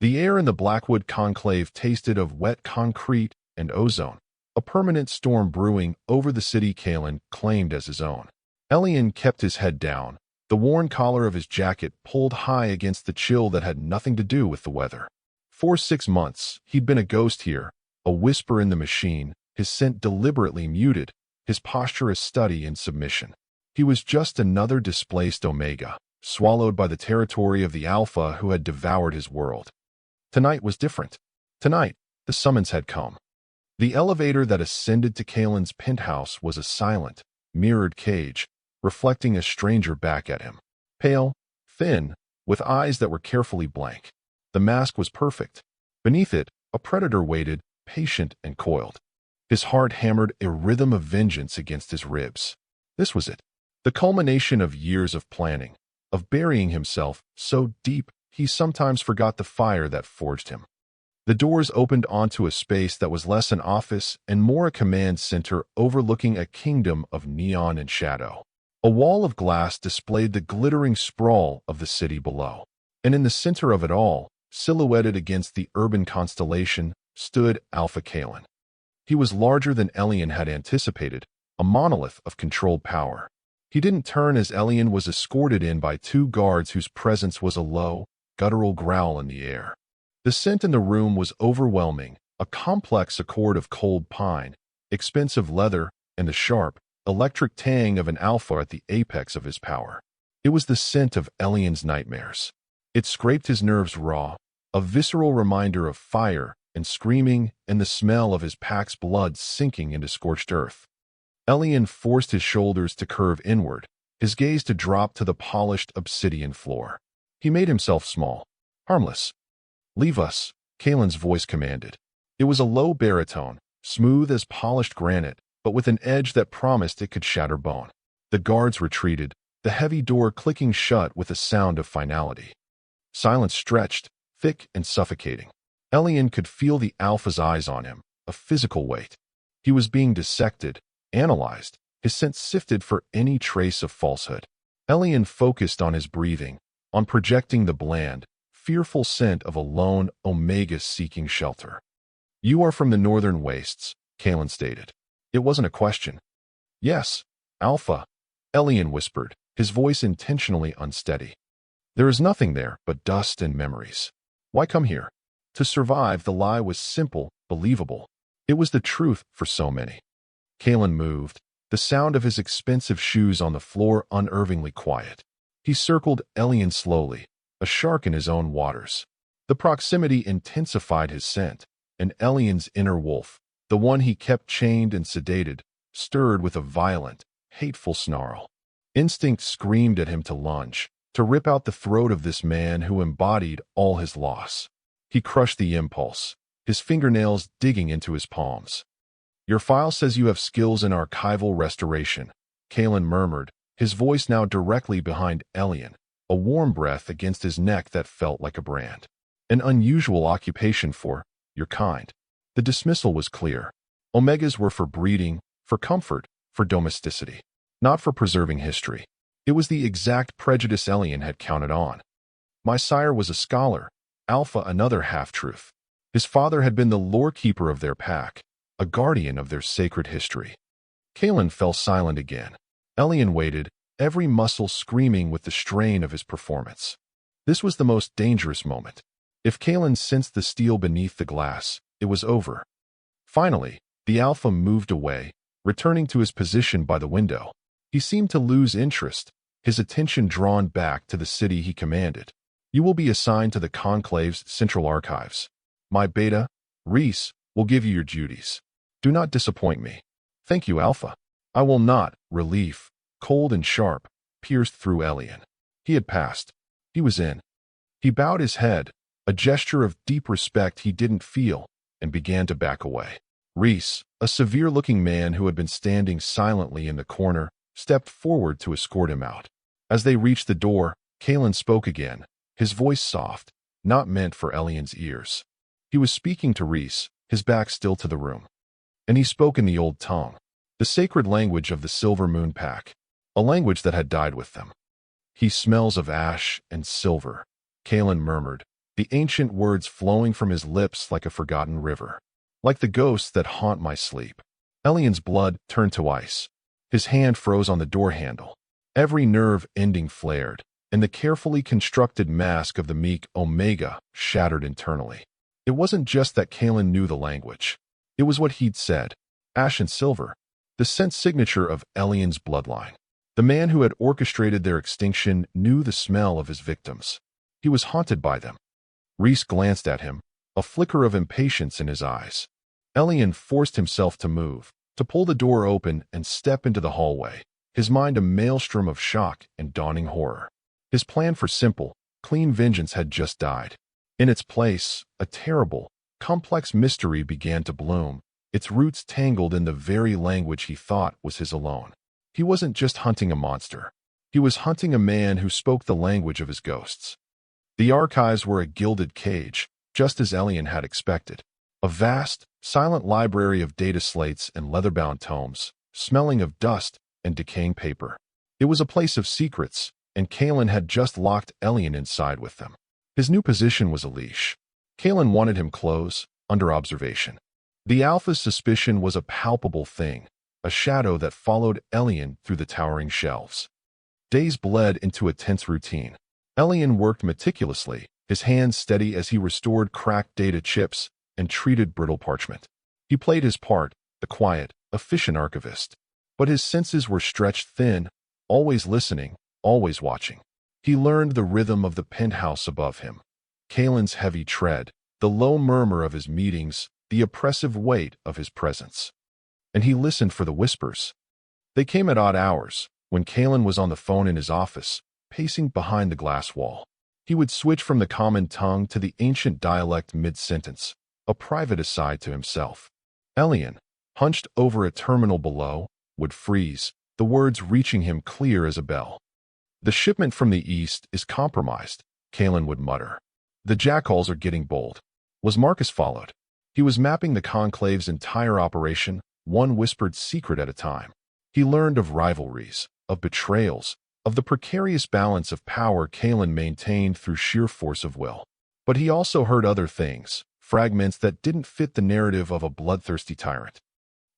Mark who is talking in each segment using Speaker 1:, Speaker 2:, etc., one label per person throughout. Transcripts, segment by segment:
Speaker 1: The air in the Blackwood conclave tasted of wet concrete and ozone, a permanent storm brewing over the city Kalen claimed as his own. Elian kept his head down, the worn collar of his jacket pulled high against the chill that had nothing to do with the weather. For 6 months, he'd been a ghost here, a whisper in the machine, his scent deliberately muted, his posture a study in submission. He was just another displaced Omega, swallowed by the territory of the Alpha who had devoured his world. Tonight was different. Tonight, the summons had come. The elevator that ascended to Kalen's penthouse was a silent, mirrored cage, reflecting a stranger back at him. Pale, thin, with eyes that were carefully blank. The mask was perfect. Beneath it, a predator waited, patient and coiled. His heart hammered a rhythm of vengeance against his ribs. This was it. The culmination of years of planning, of burying himself so deep he sometimes forgot the fire that forged him. The doors opened onto a space that was less an office and more a command center overlooking a kingdom of neon and shadow. A wall of glass displayed the glittering sprawl of the city below. And in the center of it all, silhouetted against the urban constellation, stood Alpha Kalen. He was larger than Elian had anticipated, a monolith of controlled power. He didn't turn as Elian was escorted in by 2 guards whose presence was a low, guttural growl in the air. The scent in the room was overwhelming, a complex accord of cold pine, expensive leather, and the sharp, electric tang of an alpha at the apex of his power. It was the scent of Elian's nightmares. It scraped his nerves raw, a visceral reminder of fire and screaming and the smell of his pack's blood sinking into scorched earth. Elian forced his shoulders to curve inward, his gaze to drop to the polished obsidian floor. He made himself small, harmless. "Leave us," Kalen's voice commanded. It was a low baritone, smooth as polished granite, but with an edge that promised it could shatter bone. The guards retreated, the heavy door clicking shut with a sound of finality. Silence stretched, thick and suffocating. Elian could feel the Alpha's eyes on him, a physical weight. He was being dissected, analyzed, his sense sifted for any trace of falsehood. Elian focused on his breathing, on projecting the bland, fearful scent of a lone Omega seeking shelter. "You are from the northern wastes," Kalen stated. It wasn't a question. "Yes, Alpha," Elian whispered, his voice intentionally unsteady. "There is nothing there but dust and memories. Why come here?" To survive, the lie was simple, believable. It was the truth for so many. Kalen moved, the sound of his expensive shoes on the floor unnervingly quiet. He circled Elian slowly, a shark in his own waters. The proximity intensified his scent, and Elian's inner wolf, the one he kept chained and sedated, stirred with a violent, hateful snarl. Instinct screamed at him to lunge, to rip out the throat of this man who embodied all his loss. He crushed the impulse, his fingernails digging into his palms. "Your file says you have skills in archival restoration," Kalen murmured, his voice now directly behind Elian, a warm breath against his neck that felt like a brand. "An unusual occupation for your kind." The dismissal was clear. Omegas were for breeding, for comfort, for domesticity, not for preserving history. It was the exact prejudice Elian had counted on. "My sire was a scholar," Alpha another half-truth. His father had been the lore-keeper of their pack, a guardian of their sacred history. Kalen fell silent again. Elian waited, every muscle screaming with the strain of his performance. This was the most dangerous moment. If Kalen sensed the steel beneath the glass, it was over. Finally, the Alpha moved away, returning to his position by the window. He seemed to lose interest, his attention drawn back to the city he commanded. "You will be assigned to the Conclave's central archives. My beta, Reese, will give you your duties. Do not disappoint me." "Thank you, Alpha." "I will not." Relief, cold and sharp, pierced through Elian. He had passed. He was in. He bowed his head, a gesture of deep respect he didn't feel, and began to back away. Reese, a severe-looking man who had been standing silently in the corner, stepped forward to escort him out. As they reached the door, Kalen spoke again, his voice soft, not meant for Elian's ears. He was speaking to Reese, his back still to the room. And he spoke in the old tongue, the sacred language of the Silver Moon Pack, a language that had died with them. "He smells of ash and silver," Kalen murmured, the ancient words flowing from his lips like a forgotten river. Like the ghosts that haunt my sleep. Elian's blood turned to ice. His hand froze on the door handle. Every nerve ending flared, and the carefully constructed mask of the meek Omega shattered internally. It wasn't just that Kalen knew the language. It was what he'd said. Ash and Silver, the scent signature of Elian's bloodline. The man who had orchestrated their extinction knew the smell of his victims. He was haunted by them. Reese glanced at him, a flicker of impatience in his eyes. Elian forced himself to move, to pull the door open and step into the hallway, his mind a maelstrom of shock and dawning horror. His plan for simple, clean vengeance had just died. In its place, a terrible, complex mystery began to bloom, its roots tangled in the very language he thought was his alone. He wasn't just hunting a monster. He was hunting a man who spoke the language of his ghosts. The archives were a gilded cage, just as Elian had expected. A vast, silent library of data slates and leather-bound tomes, smelling of dust and decaying paper. It was a place of secrets, and Kalen had just locked Elian inside with them. His new position was a leash. Kalen wanted him close, under observation. The Alpha's suspicion was a palpable thing, a shadow that followed Elian through the towering shelves. Days bled into a tense routine. Elian worked meticulously, his hands steady as he restored cracked data chips and treated brittle parchment. He played his part, the quiet, efficient archivist. But his senses were stretched thin, always listening, always watching. He learned the rhythm of the penthouse above him. Kalen's heavy tread, the low murmur of his meetings, the oppressive weight of his presence. And he listened for the whispers. They came at odd hours, when Kalen was on the phone in his office, pacing behind the glass wall. He would switch from the common tongue to the ancient dialect mid-sentence, a private aside to himself. Elian, hunched over a terminal below, would freeze, the words reaching him clear as a bell. "The shipment from the east is compromised," Kalen would mutter. "The jackals are getting bold." Was Marcus followed? He was mapping the Conclave's entire operation, one whispered secret at a time. He learned of rivalries, of betrayals, of the precarious balance of power Kalen maintained through sheer force of will. But he also heard other things, fragments that didn't fit the narrative of a bloodthirsty tyrant.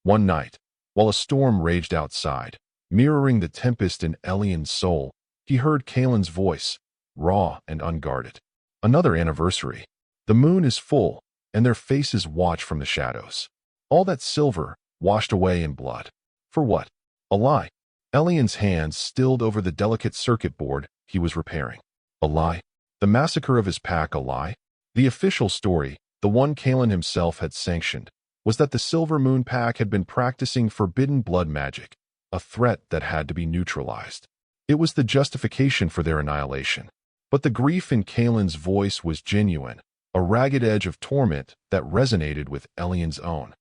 Speaker 1: One night, while a storm raged outside, mirroring the tempest in Elian's soul, he heard Kalen's voice, raw and unguarded. "Another anniversary. The moon is full, and their faces watch from the shadows. All that silver, washed away in blood. For what? A lie." Elian's hands stilled over the delicate circuit board he was repairing. A lie? The massacre of his pack a lie? The official story, the one Kalen himself had sanctioned, was that the Silver Moon Pack had been practicing forbidden blood magic, a threat that had to be neutralized. It was the justification for their annihilation. But the grief in Kalen's voice was genuine, a ragged edge of torment that resonated with Elian's own.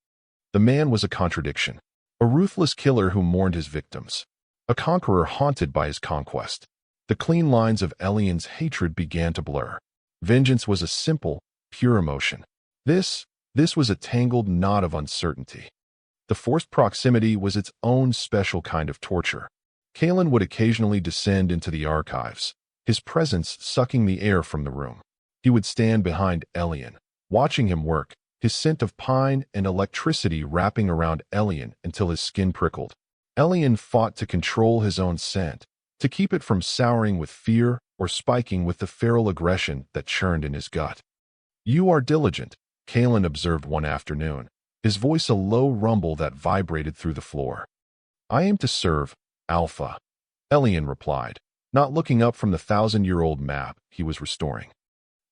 Speaker 1: The man was a contradiction, a ruthless killer who mourned his victims, a conqueror haunted by his conquest. The clean lines of Elian's hatred began to blur. Vengeance was a simple, pure emotion. This was a tangled knot of uncertainty. The forced proximity was its own special kind of torture. Kalen would occasionally descend into the archives, his presence sucking the air from the room. He would stand behind Elian, watching him work, his scent of pine and electricity wrapping around Elian until his skin prickled. Elian fought to control his own scent, to keep it from souring with fear or spiking with the feral aggression that churned in his gut. "You are diligent," Kalen observed one afternoon, his voice a low rumble that vibrated through the floor. "I aim to serve, Alpha," Elian replied, not looking up from the 1,000-year-old map he was restoring.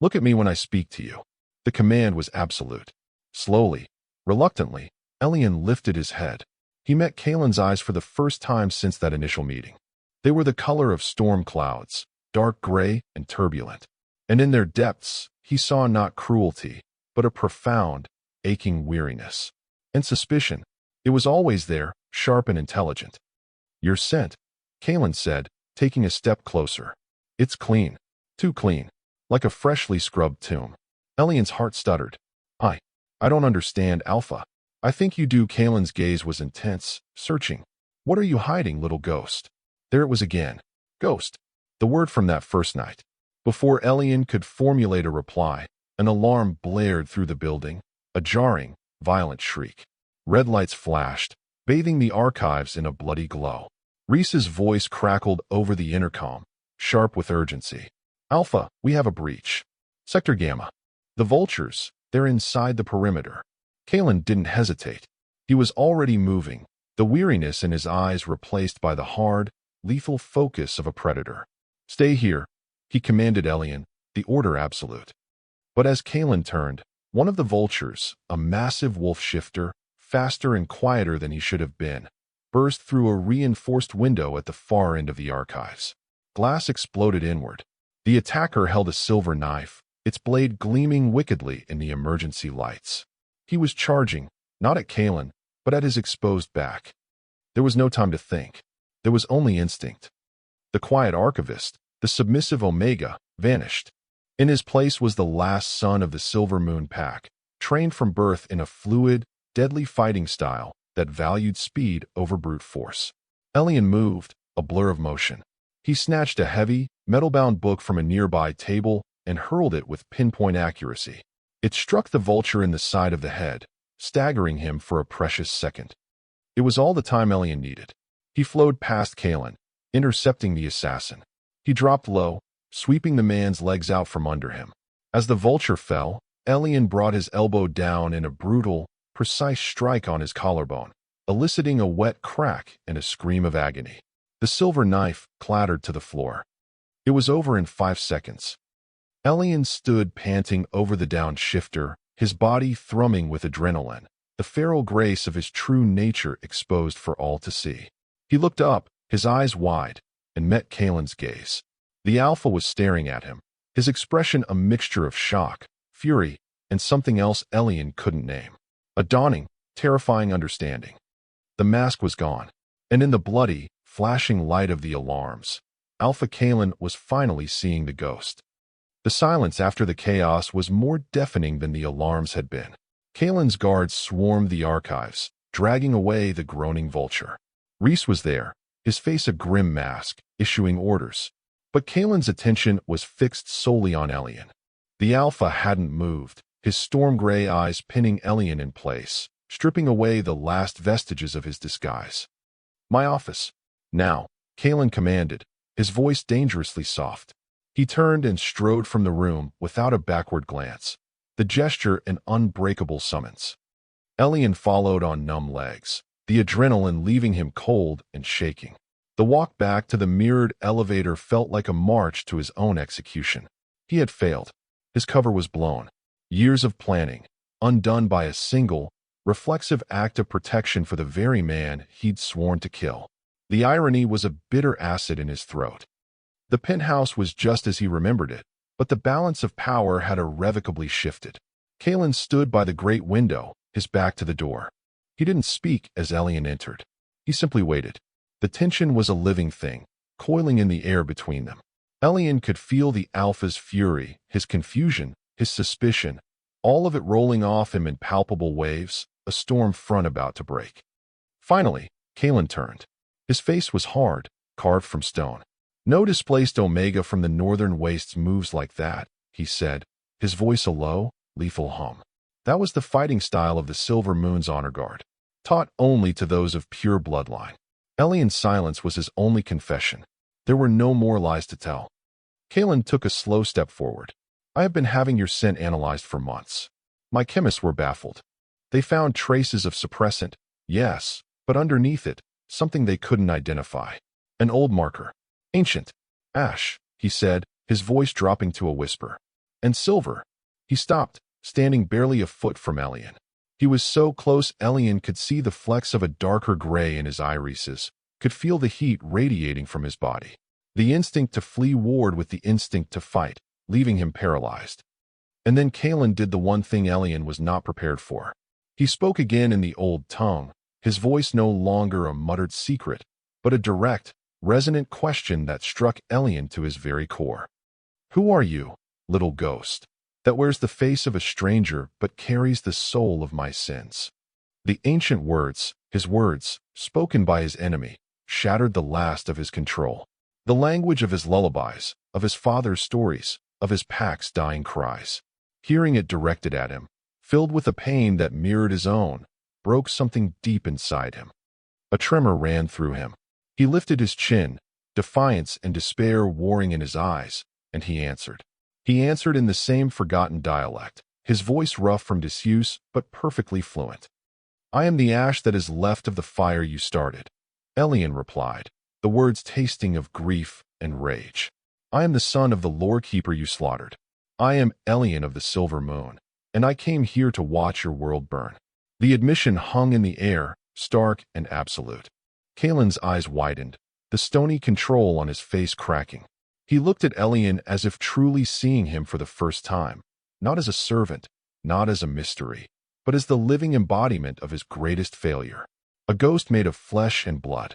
Speaker 1: "Look at me when I speak to you." The command was absolute. Slowly, reluctantly, Elian lifted his head. He met Kalen's eyes for the first time since that initial meeting. They were the color of storm clouds, dark gray and turbulent. And in their depths, he saw not cruelty, but a profound, aching weariness. And suspicion. It was always there, sharp and intelligent. "Your scent," Kalen said, taking a step closer. "It's clean. Too clean. Like a freshly scrubbed tomb." Elian's heart stuttered. I don't understand, Alpha." "I think you do." Kalen's gaze was intense, searching. "What are you hiding, little ghost?" There it was again. Ghost. The word from that first night. Before Elian could formulate a reply, an alarm blared through the building, a jarring, violent shriek. Red lights flashed, bathing the archives in a bloody glow. Reese's voice crackled over the intercom, sharp with urgency. Alpha, we have a breach. Sector Gamma. The vultures, they're inside the perimeter. Kalen didn't hesitate. He was already moving, the weariness in his eyes replaced by the hard, lethal focus of a predator. Stay here, he commanded Elian, the order absolute. But as Kalen turned, one of the vultures, a massive wolf shifter, faster and quieter than he should have been, burst through a reinforced window at the far end of the archives. Glass exploded inward. The attacker held a silver knife, its blade gleaming wickedly in the emergency lights. He was charging, not at Kalen, but at his exposed back. There was no time to think. There was only instinct. The quiet archivist, the submissive Omega, vanished. In his place was the last son of the Silver Moon Pack, trained from birth in a fluid, deadly fighting style that valued speed over brute force. Elian moved, a blur of motion. He snatched a heavy, metal-bound book from a nearby table and hurled it with pinpoint accuracy. It struck the vulture in the side of the head, staggering him for a precious second. It was all the time Elian needed. He flowed past Kalen, intercepting the assassin. He dropped low, sweeping the man's legs out from under him. As the vulture fell, Elian brought his elbow down in a brutal, precise strike on his collarbone, eliciting a wet crack and a scream of agony. The silver knife clattered to the floor. It was over in 5 seconds. Elian stood panting over the downed shifter, his body thrumming with adrenaline, the feral grace of his true nature exposed for all to see. He looked up, his eyes wide, and met Kalen's gaze. The Alpha was staring at him, his expression a mixture of shock, fury, and something else Elian couldn't name. A dawning, terrifying understanding. The mask was gone, and in the bloody, flashing light of the alarms, Alpha Kalen was finally seeing the ghost. The silence after the chaos was more deafening than the alarms had been. Kalen's guards swarmed the archives, dragging away the groaning vulture. Reese was there, his face a grim mask, issuing orders. But Kalen's attention was fixed solely on Elian. The Alpha hadn't moved, his storm-gray eyes pinning Elian in place, stripping away the last vestiges of his disguise. My office. Now, Kalen commanded, his voice dangerously soft. He turned and strode from the room without a backward glance, the gesture an unbreakable summons. Elian followed on numb legs, the adrenaline leaving him cold and shaking. The walk back to the mirrored elevator felt like a march to his own execution. He had failed. His cover was blown. Years of planning, undone by a single, reflexive act of protection for the very man he'd sworn to kill. The irony was a bitter acid in his throat. The penthouse was just as he remembered it, but the balance of power had irrevocably shifted. Kalen stood by the great window, his back to the door. He didn't speak as Elian entered. He simply waited. The tension was a living thing, coiling in the air between them. Elian could feel the Alpha's fury, his confusion, his suspicion, all of it rolling off him in palpable waves, a storm front about to break. Finally, Kalen turned. His face was hard, carved from stone. No displaced Omega from the northern wastes moves like that, he said, his voice a low, lethal hum. That was the fighting style of the Silver Moon's honor guard, taught only to those of pure bloodline. Elian's silence was his only confession. There were no more lies to tell. Kalen took a slow step forward. I have been having your scent analyzed for months. My chemists were baffled. They found traces of suppressant, yes, but underneath it, something they couldn't identify. An old marker. Ancient. Ash, he said, his voice dropping to a whisper. And silver. He stopped, standing barely a foot from Elian. He was so close Elian could see the flecks of a darker gray in his irises, could feel the heat radiating from his body. The instinct to flee warred with the instinct to fight, leaving him paralyzed. And then Kalen did the one thing Elian was not prepared for. He spoke again in the old tongue, his voice no longer a muttered secret, but a direct, resonant question that struck Elian to his very core. Who are you, little ghost, that wears the face of a stranger but carries the soul of my sins? The ancient words, his words, spoken by his enemy, shattered the last of his control. The language of his lullabies, of his father's stories, of his pack's dying cries. Hearing it directed at him, filled with a pain that mirrored his own, broke something deep inside him. A tremor ran through him. He lifted his chin, defiance and despair warring in his eyes, and he answered. He answered in the same forgotten dialect, his voice rough from disuse but perfectly fluent. "I am the ash that is left of the fire you started," Elian replied, the words tasting of grief and rage. "I am the son of the lore-keeper you slaughtered. I am Elian of the Silver Moon, and I came here to watch your world burn." The admission hung in the air, stark and absolute. Kalen's eyes widened, the stony control on his face cracking. He looked at Elian as if truly seeing him for the first time, not as a servant, not as a mystery, but as the living embodiment of his greatest failure, a ghost made of flesh and blood.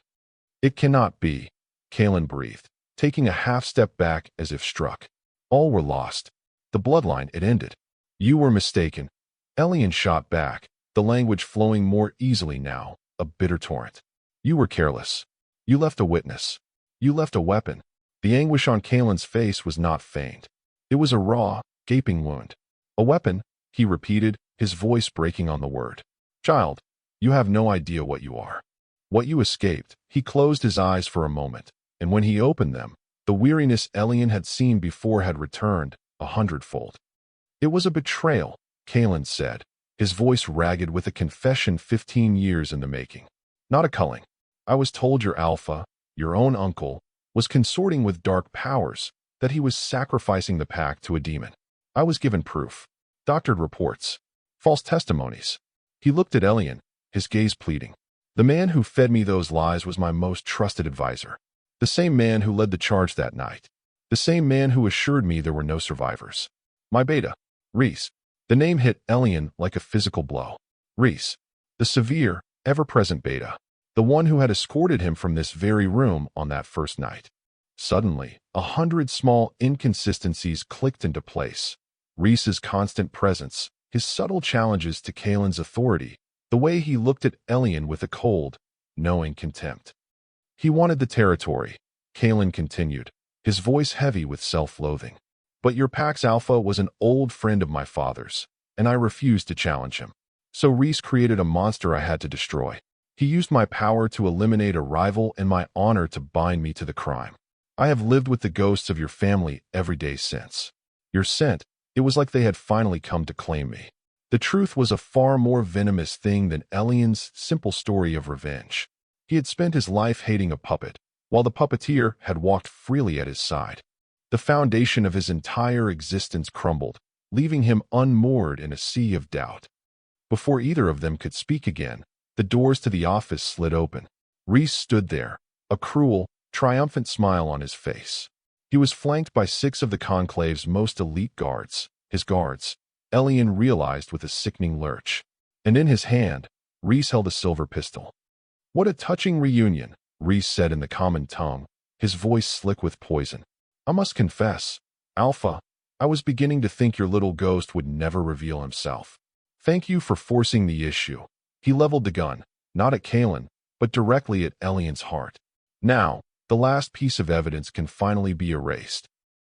Speaker 1: "It cannot be," Kalen breathed, taking a half-step back as if struck. "All were lost. The bloodline, it ended." "You were mistaken," Elian shot back, the language flowing more easily now, a bitter torrent. "You were careless. You left a witness. You left a weapon." The anguish on Kalen's face was not feigned. It was a raw, gaping wound. "A weapon," he repeated, his voice breaking on the word. "Child, you have no idea what you are. What you escaped." He closed his eyes for a moment, and when he opened them, the weariness Elian had seen before had returned, 100-fold. "It was a betrayal," Kalen said, his voice ragged with a confession 15 years in the making. "Not a culling. I was told your alpha, your own uncle, was consorting with dark powers, that he was sacrificing the pack to a demon. I was given proof. Doctored reports. False testimonies." He looked at Elian, his gaze pleading. "The man who fed me those lies was my most trusted advisor. The same man who led the charge that night. The same man who assured me there were no survivors. My beta, Reese." The name hit Elian like a physical blow. Reese. The severe, ever-present beta. The one who had escorted him from this very room on that first night. Suddenly, 100 small inconsistencies clicked into place. Reese's constant presence, his subtle challenges to Kalen's authority, the way he looked at Elian with a cold, knowing contempt. "He wanted the territory," Kalen continued, his voice heavy with self-loathing. "But your Pax Alpha was an old friend of my father's, and I refused to challenge him. So Reese created a monster I had to destroy. He used my power to eliminate a rival and my honor to bind me to the crime. I have lived with the ghosts of your family every day since. Your scent, it was like they had finally come to claim me." The truth was a far more venomous thing than Elian's simple story of revenge. He had spent his life hating a puppet, while the puppeteer had walked freely at his side. The foundation of his entire existence crumbled, leaving him unmoored in a sea of doubt. Before either of them could speak again, the doors to the office slid open. Reese stood there, a cruel, triumphant smile on his face. He was flanked by 6 of the Conclave's most elite guards, his guards, Elian realized with a sickening lurch. And in his hand, Reese held a silver pistol. "What a touching reunion," Reese said in the common tongue, his voice slick with poison. "I must confess, Alpha, I was beginning to think your little ghost would never reveal himself. Thank you for forcing the issue." He leveled the gun, not at Kalen, but directly at Elian's heart. "Now, the last piece of evidence can finally be erased.